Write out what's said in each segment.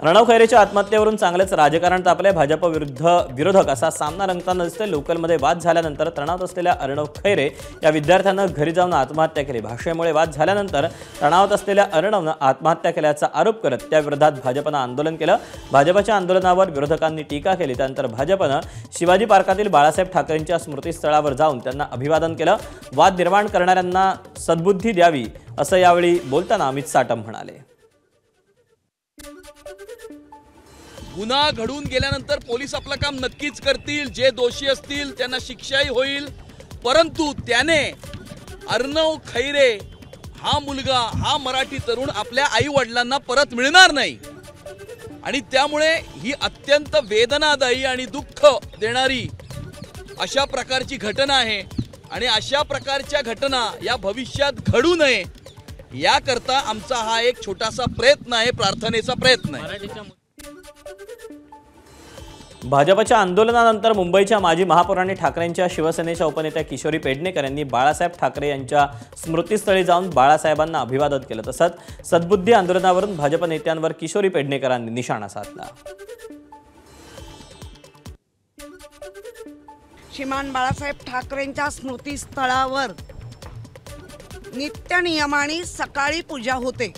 अर्णव खैरेच्या आत्महत्येवरून चांगलेच राजकारण तापले। भाजप विरुद्ध विरोधक असा सामना रंगताना दिसतोय। लोकलमध्ये वाद झाल्यानंतर तणावात असलेल्या अर्णव खैरे या विद्यार्थ्यानं घरी जाऊन आत्महत्या केली। भाषेमुळे वाद झाल्यानंतर तणावात असलेल्या अर्णवनं आत्महत्या केल्याचा आरोप करत त्या विरोधात भाजपनं आंदोलन केलं। भाजपच्या आंदोलनावर विरोधकांनी टीका केली। त्यानंतर भाजपनं शिवाजी पार्कातील बाळासाहेब ठाकरेंच्या स्मृतीस्थळावर जाऊन त्यांना अभिवादन केलं। वाद निर्माण करणाऱ्यांना सद्बुद्धी द्यावी असं यावेळी बोलताना अमित साटम म्हणाले। गुन्हा घडून गेल्यानंतर पोलीस आपलं काम नक्कीच करतील, जे दोषी असतील त्यांना शिक्षाही होईल, परंतु त्याने अर्णव खैरे हा मुलगा, हा मराठी तरुण आपल्या आई वडिलांना परत मिळणार नाही आणि त्यामुळे ही अत्यंत वेदनादायी आणि दुःख देणारी अशा प्रकारची घटना आहे आणि अशा प्रकारच्या घटना या भविष्यात घडू नये याकरता आमचा हा एक छोटासा प्रयत्न आहे, प्रार्थनेचा प्रयत्न आहे। भाजपच्या आंदोलनानंतर मुंबईच्या माजी महापौरांनी ठाकरेंच्या शिवसेनेच्या उपनेत्या किशोरी पेडणेकर यांनी बाळासाहेब ठाकरे यांच्या स्मृतीस्थळी जाऊन बाळासाहेबांना अभिवादन केलं। तसंच सद्बुद्धी आंदोलनावरून भाजप नेत्यांवर किशोरी पेडणेकरांनी निशाणा साधला। श्रीमान बाळासाहेब ठाकरेंच्या स्मृतीस्थळावर नित्य नियमाने सकाळी पूजा होते।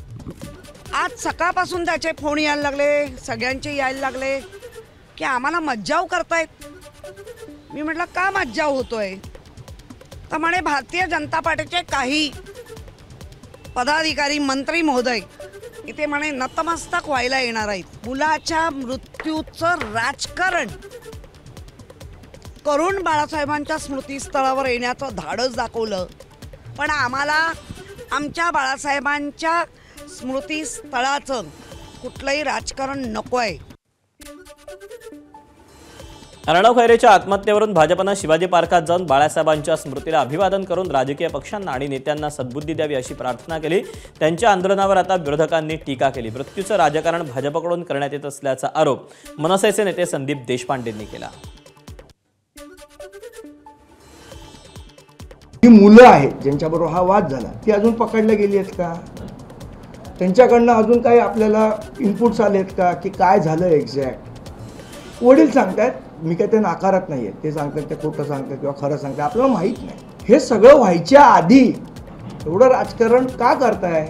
आज सकाळपासून त्याचे फोन यायला लागले, सगळ्यांचे यायला लागले की आम्हाला मज्जाव करतायत। मी म्हटलं का मज्जाव होतोय? तर म्हणे भारतीय जनता पार्टीचे काही पदाधिकारी मंत्री महोदय इथे म्हणे नतमस्तक व्हायला येणार आहेत। मुलाच्या मृत्यूचं राजकारण करून बाळासाहेबांच्या स्मृतीस्थळावर येण्याचं धाडस दाखवलं, पण आम्हाला आमच्या बाळासाहेबांच्या स्मृतीस्थळाचं कुठलंही राजकारण नको आहे। अर्णव खैरेच्या आत्महत्येवरून भाजपनं शिवाजी पार्कात जाऊन बाळासाहेबांच्या स्मृतीला अभिवादन करून राजकीय पक्षांना आणि नेत्यांना सद्बुद्धी द्यावी अशी प्रार्थना केली। त्यांच्या आंदोलनावर आता विरोधकांनी टीका केली। मृत्यूचं राजकारण भाजपकडून करण्यात येत असल्याचा आरोप मनसेचे नेते संदीप देशपांडेंनी केला। ही मुलं आहेत ज्यांच्याबरोबर हा वाद झाला, ती अजून पकडल्या गेली आहेत का? त्यांच्याकडनं अजून काही आपल्याला इनपुट्स आलेत का की काय झालं एक्झॅक्ट? वडील सांगतात, मी काय ते नाकारत नाही आहे, ते सांगतात ते खोटं सांगतात किंवा खरं सांगतात, आपल्याला माहीत नाही। हे सगळं व्हायच्या आधी एवढं राजकारण का करताय?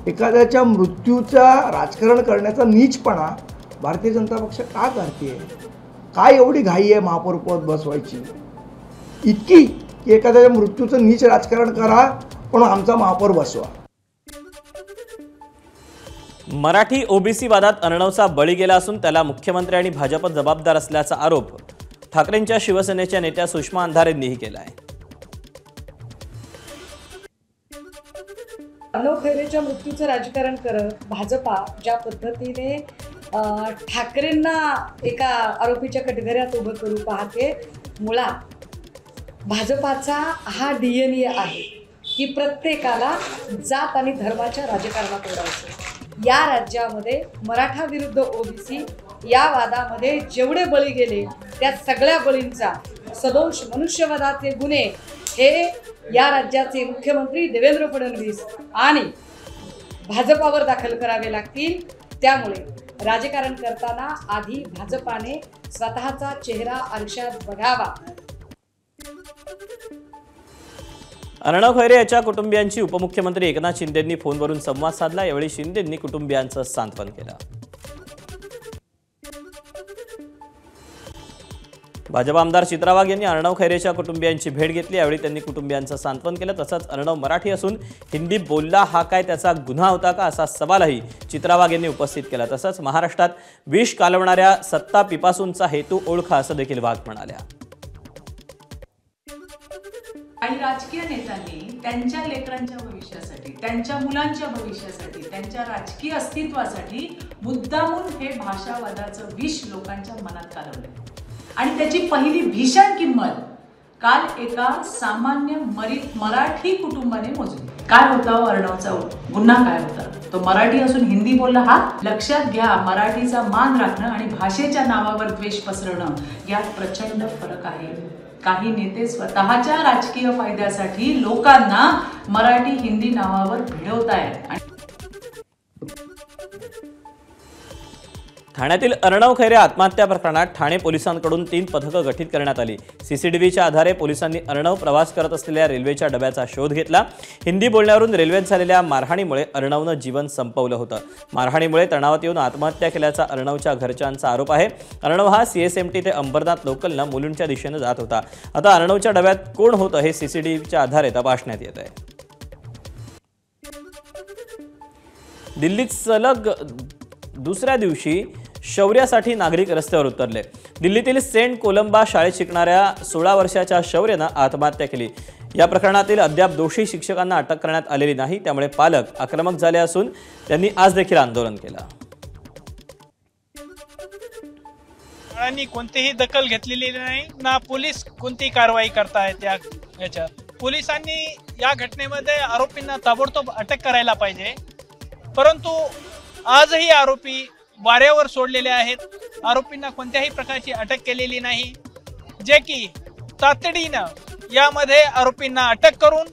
एखाद्याच्या मृत्यूचा राजकारण करण्याचा नीचपणा भारतीय जनता पक्ष का करते? काय एवढी घाई आहे महापौरपद बसवायची इतकी की एखाद्याच्या मृत्यूचं नीच राजकारण करा पण आमचा महापौर बसवा? मराठी ओबीसी वादात अर्णवचा बळी गेला असून त्याला मुख्यमंत्री आणि भाजप जबाबदार असल्याचा आरोप ठाकरेंच्या शिवसेनेच्या नेत्या सुषमा अंधारेंनीही केला आहे। अर्णव खैरेच्या मृत्यूचं राजकारण करत भाजपा ज्या पद्धतीने ठाकरेंना एका आरोपीच्या कटघऱ्यात उभं करू पाहते, मुळात भाजपाचा हा DNA आहे की प्रत्येकाला जात आणि धर्माच्या राजकारणात ओढायचं। या राज्यामध्ये मराठा विरुद्ध ओबीसी या वादामध्ये जेवढे बळी गेले त्या सगळ्या बळींचा सदोष मनुष्यवधाचे गुन्हे हे या राज्याचे मुख्यमंत्री देवेंद्र फडणवीस आणि भाजपावर दाखल करावे लागतील। त्यामुळे राजकारण करताना आधी भाजपाने स्वतःचा चेहरा आरशात बघावा। अर्णव खैरे याच्या कुटुंबियांची उपमुख्यमंत्री एकनाथ शिंदेंनी फोनवरून संवाद साधला। यावेळी शिंदेंनी कुटुंबियांचं सांत्वन केलं। भाजप आमदार चित्रा वाघ यांनी अर्णव खैरेच्या कुटुंबियांची भेट घेतली। यावेळी त्यांनी कुटुंबियांचं सांत्वन केलं। तसंच अर्णव मराठी असून हिंदी बोलला हा काय त्याचा गुन्हा होता का असा सवालही चित्रा वाघ यांनी उपस्थित केला। तसंच महाराष्ट्रात विष कालवणाऱ्या सत्ता पिपासूंचा हेतू ओळखा असं देखील वाघ म्हणाल्या। काही राजकीय नेत्यांनी त्यांच्या लेकरांच्या भविष्यासाठी, त्यांच्या मुलांच्या भविष्यासाठी, त्यांच्या राजकीय अस्तित्वासाठी मुद्दामून हे भाषावादाचं विष लोकांच्या मनात कालवले आणि त्याची पहिली भीषण किंमत काल एका सामान्य मराठी कुटुंबाने मोजली। काय होता अर्णवचा गुन्हा? काय होता तो? मराठी असून हिंदी बोलला हा? लक्षात घ्या, मराठीचा मान राखणं आणि भाषेच्या नावावर द्वेष पसरवणं यात प्रचंड फरक आहे। काही नेते स्वतःच्या राजकीय फायद्यासाठी लोकांना मराठी हिंदी नावावर भिडवत आहेत। ठाण्यातील अर्णव खैरे आत्महत्या प्रकरणात ठाणे पोलिसांकडून 3 पथकं गठीत करण्यात आली। सीसीटीव्हीच्या आधारे पोलिसांनी अर्णव प्रवास करत असलेल्या रेल्वेच्या डब्याचा शोध घेतला। हिंदी बोलण्यावरून रेल्वेत झालेल्या मारहाणीमुळे अर्णवनं जीवन संपवलं होतं। मारहाणीमुळे तणावात येऊन आत्महत्या केल्याचा अर्णवच्या घरच्यांचा आरोप आहे। अर्णव हा CSMT ते अंबरनाथ लोकलनं मुलुंडच्या दिशेनं जात होता। आता अर्णवच्या डब्यात कोण होतं हे सीसीटीव्हीच्या आधारे तपासण्यात येत आहे। दिल्लीत सलग दुसऱ्या दिवशी शौर्यासाठी नागरिक रस्त्यावर उतरले। दिल्लीतील सेंट कोलंबा शाळेत शिकणाऱ्या 16 वर्षाच्या शौर्यानं आत्महत्या केली। या प्रकरणातील अद्याप दोषी शिक्षकांना अटक करण्यात आलेली नाही, त्यामुळे पालक आक्रमक झाले असून त्यांनी आज देखील आंदोलन केलं। शाळांनी कोणतीही दखल घेतलेली नाही ना पोलीस कोणती कारवाई करतायत याच्यात। पोलिसांनी या घटनेमध्ये आरोपींना ताबडतोब अटक करायला पाहिजे, परंतु आजही आरोपी वाऱ्यावर सोडलेले आहेत। आरोपींना कोणत्याही प्रकारची अटक केलेली नाही, जे की तातडीनं यामध्ये आरोपींना अटक करून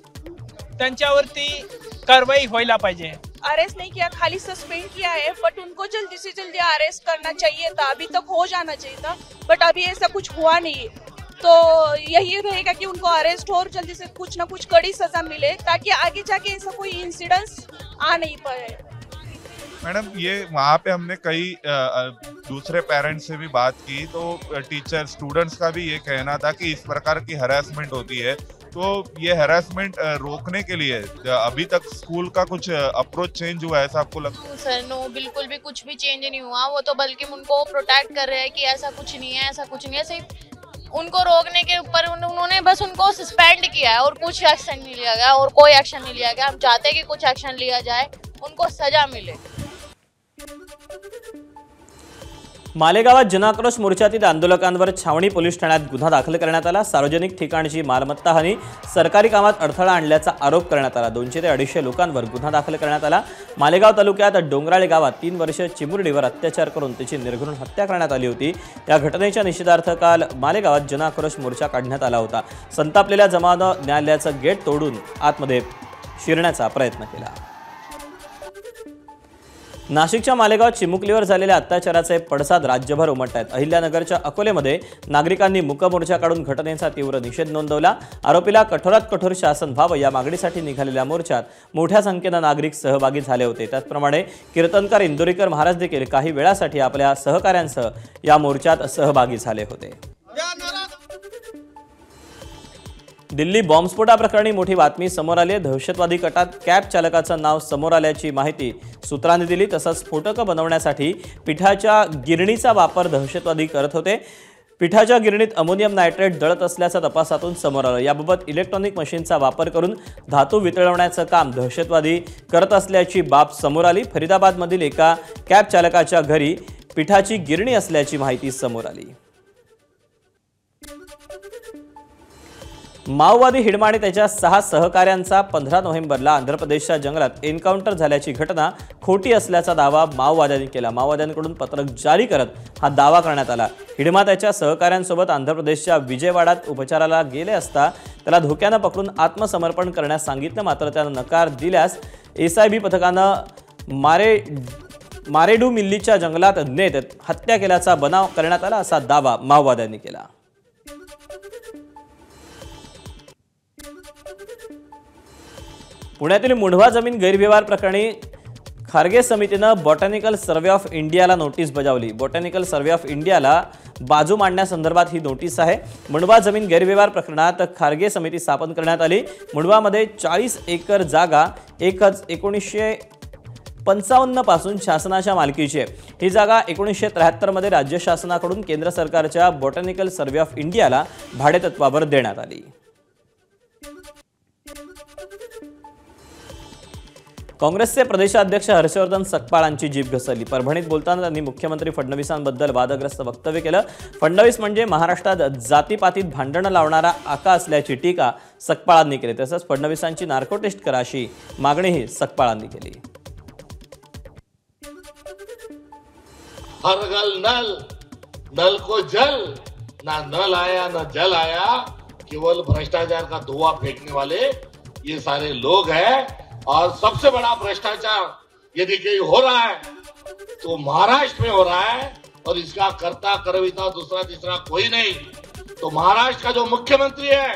त्यांच्यावरती कारवाई व्हायला पाहिजे। अरेस्ट नहीं किया, खाली सस्पेंड किया है, बट उनको जल्दी से जल्दी अरेस्ट करना चाहिए था, अभी तक हो जाना चाहिए था, बट अभी ऐसा कुछ हुआ नहीं। तो यही रहेगा कि उनको अरेस्ट हो और जल्दी से कुछ ना कुछ कड़ी सजा मिले, ताकि आगे जाके ऐसा कोई इंसिडेंस आ नहीं पाए। मैडम, ये वहाँ पे हमने कई दूसरे पेरेंट्स से भी बात की, तो टीचर स्टूडेंट्स का भी ये कहना था कि इस प्रकार की हरासमेंट होती है, तो ये हरासमेंट रोकने के लिए अभी तक स्कूल का कुछ अप्रोच चेंज हुआ है, ऐसा आपको लगता है? सर नो, बिल्कुल भी कुछ भी चेंज नहीं हुआ। वो तो बल्कि उनको प्रोटेक्ट कर रहे हैं कि ऐसा कुछ नहीं है, ऐसा कुछ नहीं है। सिर्फ उनको रोकने के ऊपर उन्होंने बस उनको सस्पेंड किया है और कुछ एक्शन नहीं लिया गया, और कोई एक्शन नहीं लिया गया। हम चाहते हैं कि कुछ एक्शन लिया जाए, उनको सजा मिले। मालेगावात जनाक्रोश मोर्चातील आंदोलकांवर छावणी पोलीस ठाण्यात गुन्हा दाखल करण्यात आला। सार्वजनिक ठिकाणची मालमत्ता हानी, सरकारी कामात अडथळा आणल्याचा आरोप करण्यात आला। 200 ते 250 लोकांवर गुन्हा दाखल करण्यात आला। मालेगाव तालुक्यात डोंगराळे गावात 3 वर्षीय चिमुरडीवर अत्याचार करून तिची निर्घृण हत्या करण्यात आली होती। या घटनेच्या निषेधार्थ काल मालेगावात जनाक्रोश मोर्चा काढण्यात आला होता। संतापलेल्या जमावानं न्यायालयाचं गेट तोडून आतमध्ये शिरण्याचा प्रयत्न केला। नाशिकच्या मालेगाव चिमुकलीवर झालेल्या अत्याचाराचे पडसाद राज्यभर उमटत आहेत। अहिल्यानगरच्या अकोलेमध्ये नागरिकांनी मूक मोर्चा काढून घटनेचा तीव्र निषेध नोंदवला। आरोपीला कठोरात कठोर शासन व्हावं या मागणीसाठी निघालेल्या मोर्चात मोठ्या संख्येनं नागरिक सहभागी झाले होते। त्याचप्रमाणे कीर्तनकार इंदुरीकर महाराज देखील काही वेळासाठी आपल्या सहकाऱ्यांसह या मोर्चात सहभागी झाले होते। दिल्ली बॉम्बस्फोटाप्रकरणी मोठी बातमी समोर आली आहे। दहशतवादी कटात कॅब चालकाचं नाव समोर आल्याची माहिती सूत्रांनी दिली। तसंच स्फोटकं बनवण्यासाठी पिठाच्या गिरणीचा वापर दहशतवादी करत होते। पिठाच्या गिरणीत अमोनियम नायट्रेट दळत असल्याचं तपासातून समोर आलं। याबाबत इलेक्ट्रॉनिक मशीनचा वापर करून धातू वितळवण्याचं काम दहशतवादी करत असल्याची बाब समोर आली। फरीदाबादमधील एका कॅब चालकाच्या घरी पिठाची गिरणी असल्याची माहिती समोर आली। माओवादी हिडमा आणि त्याच्या 6 सहकाऱ्यांचा 15 नोव्हेंबरला आंध्र प्रदेशच्या जंगलात एन्काउंटर झाल्याची घटना खोटी असल्याचा दावा माओवाद्यांनी केला। माओवाद्यांकडून पत्रक जारी करत हा दावा करण्यात आला। हिडमा त्याच्या सहकाऱ्यांसोबत आंध्र प्रदेशच्या विजयवाडात उपचाराला गेले असता त्याला धोक्यानं पकडून आत्मसमर्पण करण्यास सांगितलं, मात्र त्यानं नकार दिल्यास SIB पथकानं मारेडू मिल्लीच्या जंगलात नेत हत्या केल्याचा बनाव करण्यात आला असा दावा माओवाद्यांनी केला। पुण्यातील मुंढवा जमीन गैरव्यवहार प्रकरणी खारगे समितीनं बॉटॅनिकल सर्व्हे ऑफ इंडियाला नोटीस बजावली। बॉटॅनिकल सर्व्हे ऑफ इंडियाला बाजू मांडण्यासंदर्भात ही नोटीस आहे। मुंढवा जमीन गैरव्यवहार प्रकरणात खारगे समिती स्थापन करण्यात आली। मुंढवामध्ये 40 एकर जागा 1955 पासून शासनाच्या मालकीची आहे। ही जागा 1973 मध्ये राज्य शासनाकडून केंद्र सरकारच्या बॉटॅनिकल सर्व्हे ऑफ इंडियाला भाडेतत्वावर देण्यात आली। काँग्रेसचे प्रदेशाध्यक्ष हर्षवर्धन सकपाळांची जीभ घसरली। परभणीत बोलताना त्यांनी मुख्यमंत्री फडणवीसांबद्दल वादग्रस्त वक्तव्य केलं। फडणवीस म्हणजे महाराष्ट्रात जातीपातीत भांडणं लावणारा आका असल्याची टीका सकपाळांनी केली। तसंच फडणवीसांची नार्को टेस्ट करा अशी मागणीही सकपाळांनी केली। हर घर नल, नल को जल, ना नल आया ना जल आया, केवल भ्रष्टाचार का धुआं फेंकने वाले ये सारे लोग हैं। और सबसे बड़ा भ्रष्टाचार यदि कहीं हो रहा है तो महाराष्ट्र में हो रहा है और इसका कर्ता करविता दूसरा तीसरा कोई नहीं। तो महाराष्ट्र का जो मुख्यमंत्री है,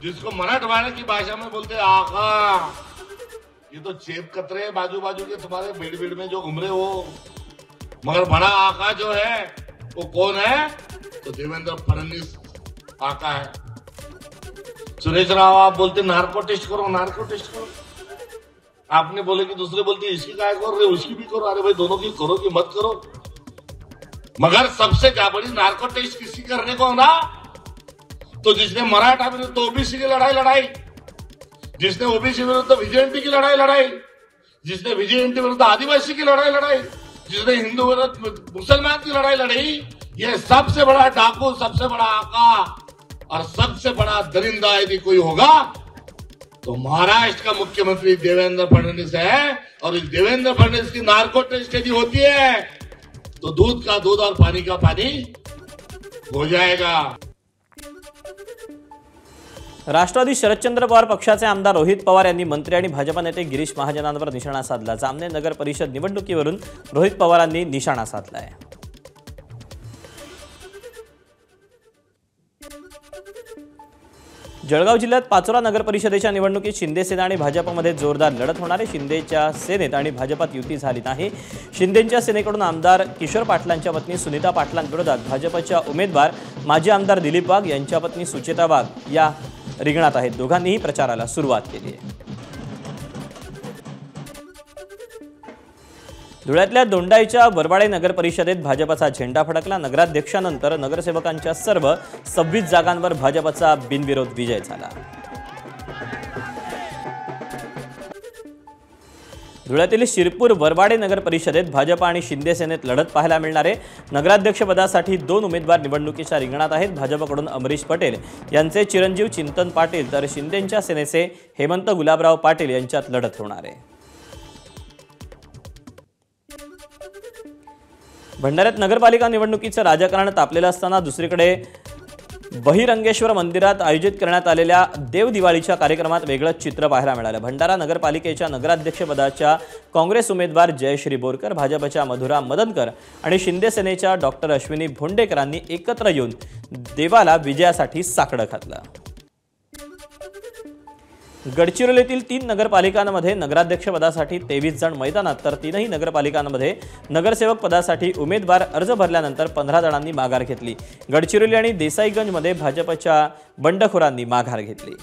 जिसको मराठवाड़ा की भाषा में बोलते हैं आका, ये तो चेप कतरे बाजू बाजू के तुम्हारे भीड़ भीड़ में जो घूम रहे हो, मगर बड़ा आका जो है वो कौन है? तो देवेंद्र फडणवीस आका है। सुरेश राव आप बोलते नार्को टेस्ट करो, नार्को टेस्ट करो। आपने बोले कि दूसरे बोलते इसकी काय कर रहे, उसकी भी करो। अरे भाई दोनों की करो कि मत करो, मगर सबसे क्या बड़ी नार्को टेस्ट किसी करने को ना, तो जिसने मराठा विरुद्ध ओबीसी की लड़ाई लड़ाई, जिसने ओबीसी विरुद्ध विजेएनटी की लड़ाई लड़ाई, जिसने विजेएनटी विरुद्ध आदिवासी की लड़ाई लड़ाई, जिसने हिंदू विरुद्ध मुसलमान की लड़ाई लड़ी, ये सबसे बड़ा डाकू, सबसे बड़ा आका और सबसे बड़ा दरिंदा यदि कोई होगा तो महाराष्ट्र का मुख्यमंत्री देवेंद्र फडणवीस है। और इस देवेंद्र फडणवीस की नार्को टेस्ट यदि होती है तो दूध का दूध और पानी का पानी हो जाएगा। राष्ट्रवादी शरदचंद्र पवार पक्षाचे आमदार रोहित पवार यांनी मंत्री आणि भाजप नेते गिरीश महाजनांवर निशाणा साधला। जामनेर नगर परिषद निवडणुकीवरून रोहित पवारांनी निशाणा साधलाय। जळगाव जिल्ह्यात पाचोरा नगर परिषदेच्या निवडणुकीत शिंदे सेना आणि भाजपमध्ये जोरदार लढत होणार आहे। शिंदेच्या सेनेत आणि भाजपात युती झाली नाही। शिंदेच्या सेनेकडून आमदार किशोर पाटलांच्या पत्नी सुनीता पाटलांविरोधात भाजपच्या उमेदवार माजी आमदार दिलीप वाघ यांच्या पत्नी सुचेता वाघ या रिंगणात आहेत। दोघांनीही प्रचाराला सुरुवात केली आहे। धुळ्यातल्या दोंडाईच्या वरवाडे नगर परिषदेत भाजपचा झेंडा फडकला। नगराध्यक्षानंतर नगरसेवकांच्या सर्व 26 जागांवर भाजपचा बिनविरोध विजय झाला। धुळ्यातील शिरपूर वरवाडे नगर परिषदेत भाजप आणि शिंदे सेनेत लढत पाहायला मिळणार आहे। नगराध्यक्षपदासाठी 2 उमेदवार निवडणुकीच्या रिंगणात आहेत। भाजपकडून अमरीश पटेल यांचे चिरंजीव चिंतन पाटील तर शिंदेच्या सेनेचे हेमंत गुलाबराव पाटील यांच्यात लढत होणार आहे। भंडाऱ्यात नगरपालिका निवडणुकीचं राजकारण तापलेलं असताना दुसरीकडे बहिरंगेश्वर मंदिरात आयोजित करण्यात आलेल्या देव दिवाळीच्या कार्यक्रमात वेगळंच चित्र पाहायला मिळालं। भंडारा नगरपालिकेच्या नगराध्यक्षपदाच्या काँग्रेस उमेदवार जयश्री बोरकर, भाजपच्या मधुरा मदनकर आणि शिंदे सेनेच्या डॉक्टर अश्विनी भोंडेकरांनी एकत्र येऊन देवाला विजयासाठी साकडं घातलं। गडचिरोलीतील 3 नगरपालिकांमध्ये नगराध्यक्षपदासाठी 23 जण मैदानात तर 3ही नगरपालिकांमध्ये नगरसेवक पदासाठी उमेदवार अर्ज भरल्यानंतर 15 जणांनी माघार घेतली। गडचिरोली आणि देसाईगंजमध्ये भाजपच्या बंडखोरांनी माघार घेतली।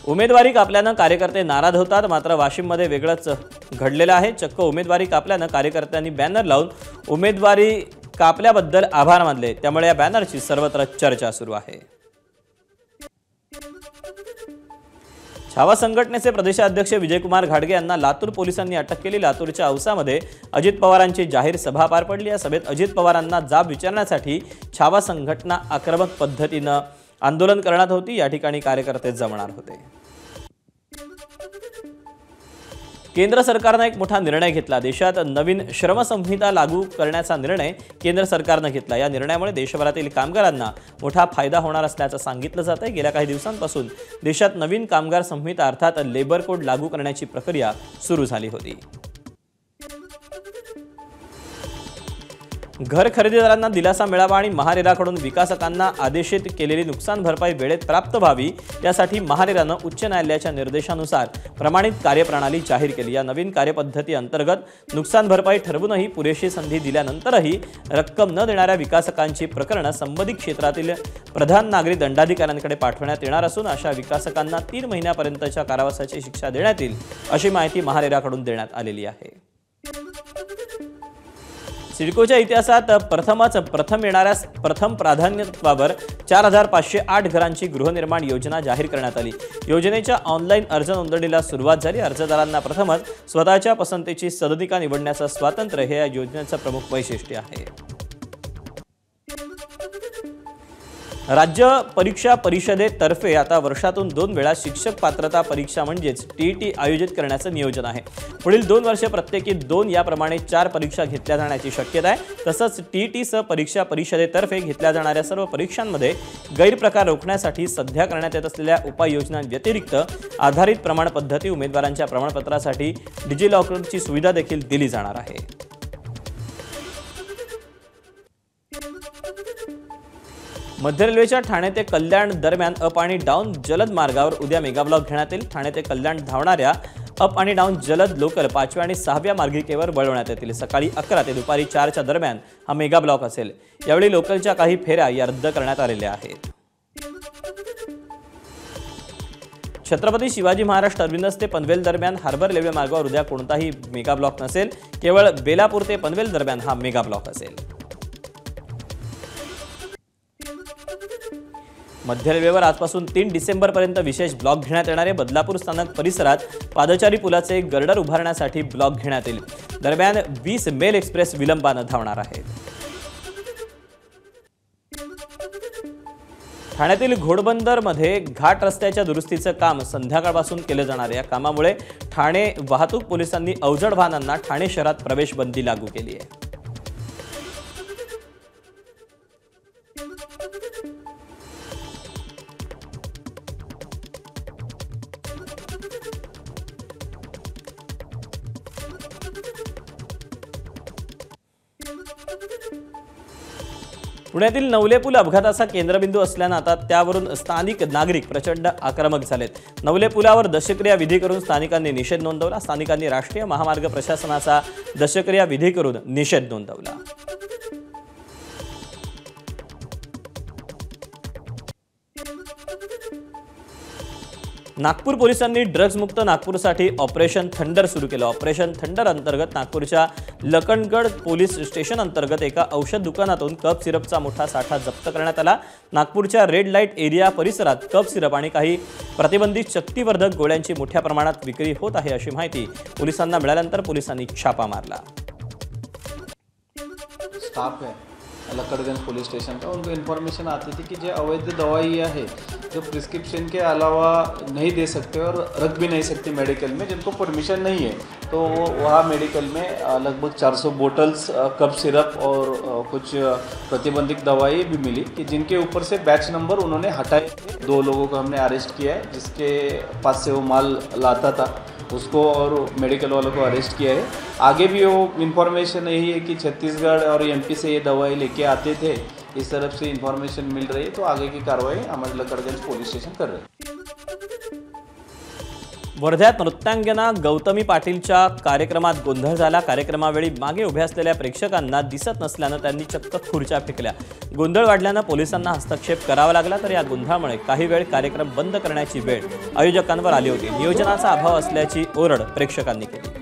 उमेदवारी कापल्यानं कार्यकर्ते नाराज होतात, मात्र वाशिममध्ये वेगळंच घडलेलं आहे। चक्क उमेदवारी कापल्यानं कार्यकर्त्यांनी बॅनर लावून उमेदवारी कापल्याबद्दल आभार मानले। त्यामुळे या बॅनरची सर्वत्र चर्चा सुरू आहे। छावा संघटनेचे प्रदेशाध्यक्ष विजयकुमार घाडगे यांना लातूर पोलिसांनी अटक केली। लातूरच्या औसामध्ये अजित पवारांची जाहीर सभा पार पडली। या सभेत अजित पवारांना जाब विचारण्यासाठी छावा संघटना आक्रमक पद्धतीनं आंदोलन करण्यात होती। या ठिकाणी कार्यकर्ते जमणार होते। केंद्र सरकारने एक मोठा निर्णय घेतला। देशात नवीन श्रमसंहिता लागू करण्याचा निर्णय केंद्र सरकारने घेतला। या निर्णयामुळे देशभरातील कामगारांना मोठा फायदा होणार असल्याचं सांगितलं जात आहे। गेल्या काही दिवसांपासून देशात नवीन कामगार संहिता अर्थात लेबर कोड लागू करण्याची प्रक्रिया सुरू झाली होती। घर खरेदीदारांना दिलासा मिळावा आणि महारेराकडून विकासकांना आदेशित केलेली नुकसान भरपाई वेळेत प्राप्त व्हावी यासाठी महारेरानं उच्च न्यायालयाच्या निर्देशानुसार प्रमाणित कार्यप्रणाली जाहीर केली। या नवीन कार्यपद्धती अंतर्गत नुकसान भरपाई ठरवूनही पुरेशी संधी दिल्यानंतरही रक्कम न देणाऱ्या विकासकांची प्रकरणं संबंधित क्षेत्रातील प्रधान नागरी दंडाधिकाऱ्यांकडे पाठवण्यात येणार असून अशा विकासकांना 3 महिन्यापर्यंतच्या कारावासाची शिक्षा देण्यात येईल अशी माहिती महारेराकडून देण्यात आलेली आहे। सिडकोच्या इतिहासात प्रथम येणाऱ्या प्रथम प्राधान्यत्वावर 4508 घरांची गृहनिर्माण योजना जाहीर करण्यात आली। योजनेच्या ऑनलाईन अर्ज नोंदणीला सुरुवात झाली। अर्जदारांना प्रथमच स्वतःच्या पसंतीची सदनिका निवडण्याचं स्वातंत्र्य हे या योजनेचं प्रमुख वैशिष्ट्य आहे। राज्य परीक्षा परिषदेतर्फे आता वर्षातून 2 वेळा शिक्षक पात्रता परीक्षा म्हणजेच टीईटी आयोजित करण्याचं नियोजन आहे। पुढील 2 वर्षे प्रत्येकी 2 याप्रमाणे 4 परीक्षा घेतल्या जाण्याची शक्यता आहे। तसंच टीईटीसह परीक्षा परिषदेतर्फे घेतल्या जाणाऱ्या सर्व परीक्षांमध्ये गैरप्रकार रोखण्यासाठी सध्या करण्यात येत असलेल्या उपाययोजनांव्यतिरिक्त आधारित प्रमाण पद्धती उमेदवारांच्या प्रमाणपत्रासाठी डिजिलॉकरची सुविधा देखील दिली जाणार आहे। मध्य रेल्वेच्या ठाणे ते कल्याण दरम्यान अप आणि डाऊन जलद मार्गावर उद्या मेगा ब्लॉक घेण्यात येईल। ठाणे ते कल्याण धावणाऱ्या अप आणि डाऊन जलद लोकल 5व्या आणि 6व्या मार्गिकेवर वळवण्यात येतील। सकाळी 11 ते दुपारी 4च्या दरम्यान हा मेगा ब्लॉक असेल। यावेळी लोकलच्या काही फेऱ्या या रद्द करण्यात आलेल्या आहेत। छत्रपती शिवाजी महाराज टर्मिनस ते पनवेल दरम्यान हार्बर रेल्वे मार्गावर उद्या कोणताही मेगा ब्लॉक नसेल। केवळ बेलापूर ते पनवेल दरम्यान हा मेगा ब्लॉक असेल। मध्य रेल्वेवर आजपासून 3 डिसेंबरपर्यंत विशेष ब्लॉक घेण्यात येणार आहे। बदलापूर स्थानक परिसरात पादचारी पुलाचे गर्डर उभारण्यासाठी ब्लॉक घेण्यात येईल। दरम्यान 20 मेल एक्सप्रेस विलंबानं धावणार आहेत। ठाण्यातील घोडबंदरमध्ये घाट रस्त्याच्या दुरुस्तीचं काम संध्याकाळपासून केलं जाणार आहे। या कामामुळे ठाणे वाहतूक पोलिसांनी अवजड वाहनांना ठाणे शहरात प्रवेश बंदी लागू केली आहे। पुण्यातील नवले पूल अपघाताचा केंद्रबिंदू असल्यानं आता त्यावरून स्थानिक नागरिक प्रचंड आक्रमक झालेत। नवले पुलावर दशक्रिया विधी करून स्थानिकांनी निषेध नोंदवला। स्थानिकांनी राष्ट्रीय महामार्ग प्रशासनाचा दशक्रिया विधी करून निषेध नोंदवला। नागपूर पोलिसांनी ड्रग्ज मुक्त नागपूरसाठी ऑपरेशन थंडर सुरू केलं। ऑपरेशन थंडर अंतर्गत नागपूरच्या लखनगड पोलीस स्टेशन अंतर्गत एका औषध दुकानातून कप सिरपचा मोठा साठा जप्त करण्यात आला। नागपूरच्या रेड लाईट एरिया परिसरात कप सिरप आणि काही प्रतिबंधित शक्तिवर्धक गोळ्यांची मोठ्या प्रमाणात विक्री होत आहे अशी माहिती पोलिसांना मिळाल्यानंतर पोलिसांनी छापा मारला। स्टाफ है लक्कड़गंज पुलिस स्टेशन का, उनको इन्फॉर्मेशन आती थी कि जो अवैध दवाई है जो प्रिस्क्रिप्शन के अलावा नहीं दे सकते और रख भी नहीं सकते मेडिकल में, जिनको परमिशन नहीं है, तो वो वहाँ मेडिकल में लगभग 400 बोटल्स कप सिरप और कुछ प्रतिबंधित दवाई भी मिली कि जिनके ऊपर से बैच नंबर उन्होंने हटाए। 2 लोगों को हमने अरेस्ट किया है, जिसके पास से वो माल लाता था उसको और मेडिकल वालों को अरेस्ट किया है। आगे भी वो इन्फॉर्मेशन यही है कि छत्तीसगढ़ और एमपी से ये दवाई लेके आते थे, इस तरफ से इन्फॉर्मेशन मिल रही है, तो आगे की कार्रवाई हमारे लक्कड़गंज पुलिस स्टेशन कर रहे हैं। वर्ध्यात नृत्यांगना गौतमी पाटीलच्या कार्यक्रमात गोंधळ झाला। कार्यक्रमावेळी मागे उभे असलेल्या प्रेक्षकांना दिसत नसल्यानं त्यांनी चक्क खुर्च्या फेकल्या। गोंधळ वाढल्यानं पोलिसांना हस्तक्षेप करावा लागला, तर या गोंधळामुळे काही वेळ कार्यक्रम बंद करण्याची वेळ आयोजकांवर आली होती। नियोजनाचा अभाव असल्याची ओरड प्रेक्षकांनी केली।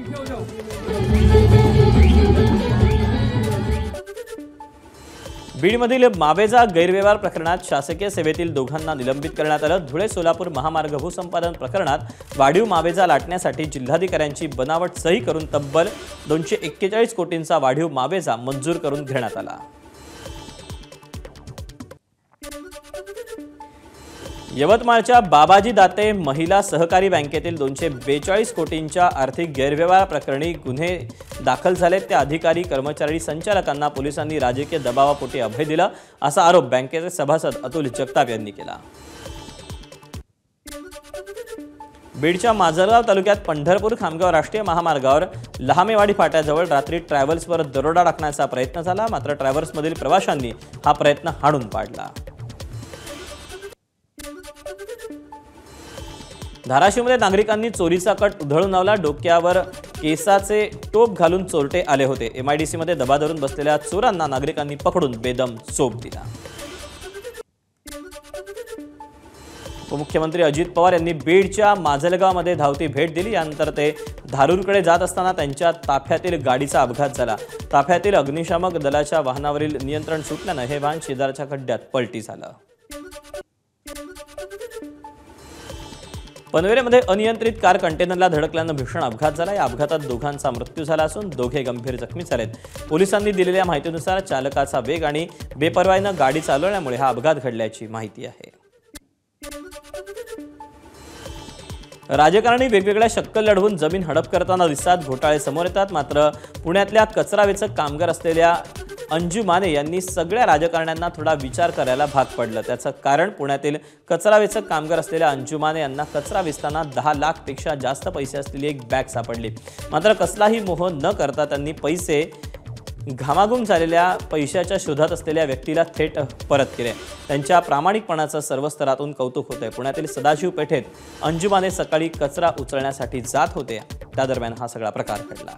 बीडमधील मावेजा गैरव्यवहार प्रकरणात शासकीय सेवेतील दोघांना निलंबित करण्यात आलं। धुळे सोलापूर महामार्ग भूसंपादन प्रकरणात वाढीव मावेजा लाटण्यासाठी जिल्हाधिकाऱ्यांची बनावट सही करून तब्बल 241 कोटींचा वाढीव मावेजा मंजूर करून घेण्यात आला। यवतमाळच्या बाबाजी दाते महिला सहकारी बँकेतील 242 कोटींच्या आर्थिक गैरव्यवहार प्रकरणी गुन्हे दाखल झालेत। त्या अधिकारी कर्मचारी संचालकांना पोलिसांनी राजकीय दबावापोटी अभय दिला असा आरोप बँकेचे सभासद अतुल जगताप यांनी केला। बीडच्या माजलगाव तालुक्यात पंढरपूर खामगाव राष्ट्रीय महामार्गावर लहामेवाडी फाट्याजवळ रात्री ट्रॅव्हल्सवर दरोडा टाकण्याचा प्रयत्न झाला, मात्र ट्रॅव्हल्समधील प्रवाशांनी हा प्रयत्न हाणून पाडला। धाराशिवमध्ये नागरिकांनी चोरीचा कट उधळून लावला। डोक्यावर केसाचे टोप घालून चोरटे आले होते। एमआयडीसीमध्ये दबा धरून बसलेल्या चोरांना नागरिकांनी पकडून बेदम चोप दिला। उपमुख्यमंत्री अजित पवार यांनी बीडच्या माजलगावमध्ये धावती भेट दिली। यानंतर ते धारूरकडे जात असताना त्यांच्या ताफ्यातील गाडीचा अपघात झाला। ताफ्यातील अग्निशामक दलाच्या वाहनावरील नियंत्रण सुटल्यानं हे वाहन शेजारच्या खड्ड्यात पलटी झालं। पनवेलमध्ये अनियंत्रित कार कंटेनरला धडकल्यानं भीषण अपघात झाला। या अपघातात दोघांचा मृत्यू झाला असून दोघे गंभीर जखमी झालेत। पोलिसांनी दिलेल्या माहितीनुसार चालकाचा वेग आणि बेपर्वाईनं गाडी चालवल्यामुळे हा अपघात घडल्याची माहिती आहे। राजकारणी वेगवेगळ्या शक्कल लढवून जमीन हडप करताना दिसतात। घोटाळे समोर येतात। मात्र पुण्यातल्या कचरा वेचक कामगार असलेल्या अंजू माने यांनी सगळ्या राजकारण्यांना थोडा विचार करायला भाग पडलं। त्याचं कारण पुण्यातील कचरा वेचक कामगार असलेल्या अंजू माने यांना कचरा वेचताना 10 लाखपेक्षा जास्त पैसे असलेली एक बॅग सापडली। मात्र कसलाही मोह न करता त्यांनी पैसे घामाघूम झालेल्या पैशाच्या शोधात असलेल्या व्यक्तीला थेट परत केले। त्यांच्या प्रामाणिकपणाचं सर्व स्तरातून कौतुक होतंय। पुण्यातील सदाशिव पेठेत अंजू माने सकाळी कचरा उचलण्यासाठी जात होते, त्या दरम्यान हा सगळा प्रकार घडला।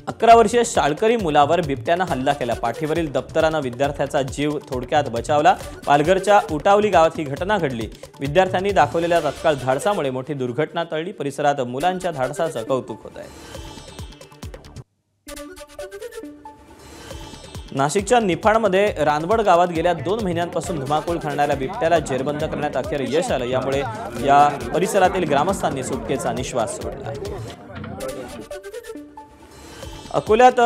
11 वर्षीय शाळकरी मुलावर बिबट्यानं हल्ला केला। पाठीवरील दप्तरानं विद्यार्थ्याचा जीव थोडक्यात बचावला। पालघरच्या उटावली गावात ही घटना घडली। विद्यार्थ्यांनी दाखवलेल्या तत्काळ धाडसामुळे मोठी दुर्घटना टळली। परिसरात मुलांच्या धाडसाचं कौतुक होत आहे। नाशिकच्या निफाडमध्ये रानवड गावात गेल्या 2 महिन्यांपासून धुमाकूळ घालणाऱ्या बिबट्याला जेरबंद करण्यात अखेर यश आलं। यामुळे या परिसरातील ग्रामस्थांनी सुटकेचा निश्वास सोडला। अकोल्यात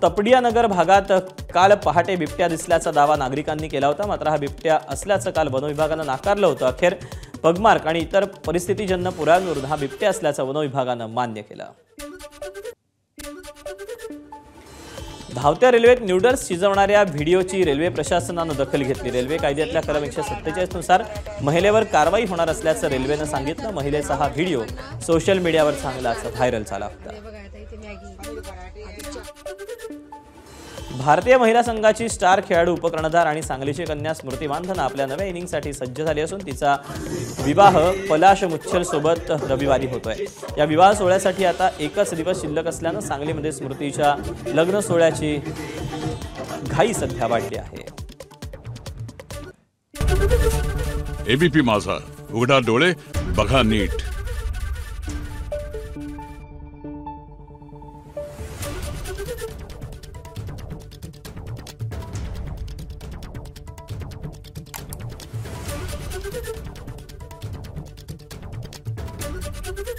तपडिया नगर भागात काल पहाटे बिबट्या दिसल्याचा दावा नागरिकांनी केला होता। मात्र हा बिबट्या असल्याचं काल वनविभागानं नाकारलं होतं। अखेर पगमार्क आणि इतर परिस्थितीजन्य पुराव्यांवरून हा बिबट्या असल्याचं वनविभागानं मान्य केलं। धावत्या रेल्वेत न्यूडल्स शिजवणाऱ्या व्हिडिओची रेल्वे प्रशासनानं दखल घेतली। रेल्वे कायद्यातल्या कलम 147 नुसार महिलेवर कारवाई होणार असल्याचं रेल्वेनं सांगितलं। महिलेचा हा व्हिडिओ सोशल मीडियावर चांगलाच व्हायरल झाला होता। भारतीय महिला संघाची स्टार खेळाडू उपकर्णधार आणि सांगलीची कन्या स्मृती मानधना आपल्या नव्या इनिंगसाठी सज्ज झाली असून तिचा विवाह पलाश मुच्छल सोबत रविवारी होतोय। या विवाह सोहळ्यासाठी आता एकच दिवस शिल्लक असल्यानं सांगलीमध्ये स्मृतीच्या लग्न सोहळ्याची घाई सध्या वाढली आहे। एबीपी माझा, उघडा डोळे बघा नीट।